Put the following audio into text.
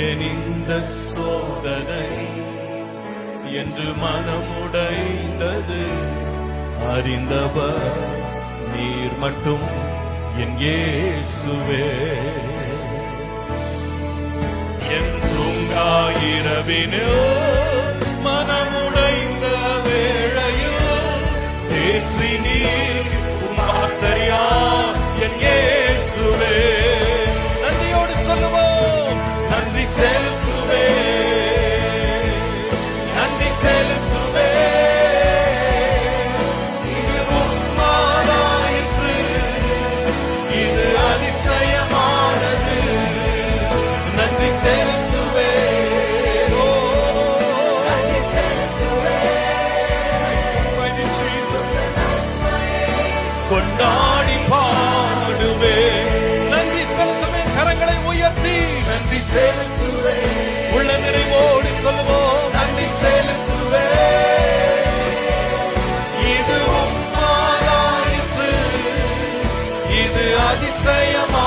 என் இந்த சோதனை என்று மனமுடைந்தது அறிந்தவர் நீர் மட்டும் என் இயேசுவே. என் தூங்காயிரவினில் மனமுடைந்த வேளையில் தேற்றி நீர் வார்த்தையா என் இயேசுவே. நன்றியோடு சொல்லுவோம், நன்றி செலுத்துவே, நன்றி செலுத்துவே. இது உம்மாலாயிற்று, இது அதிசயமானது. நன்றி செலுத்துவே, நன்றி செலுத்துவே. கொண்டாடி பாடுவே, நன்றி செலுத்துவே. கரங்களை உயர்த்தி நன்றி செலுத்துவே. உள்ள நிறைவோடு சொல்லுவோம், நன்றி செலுத்துவே. இது உம்மாலாயிற்று, இது அதிசயமா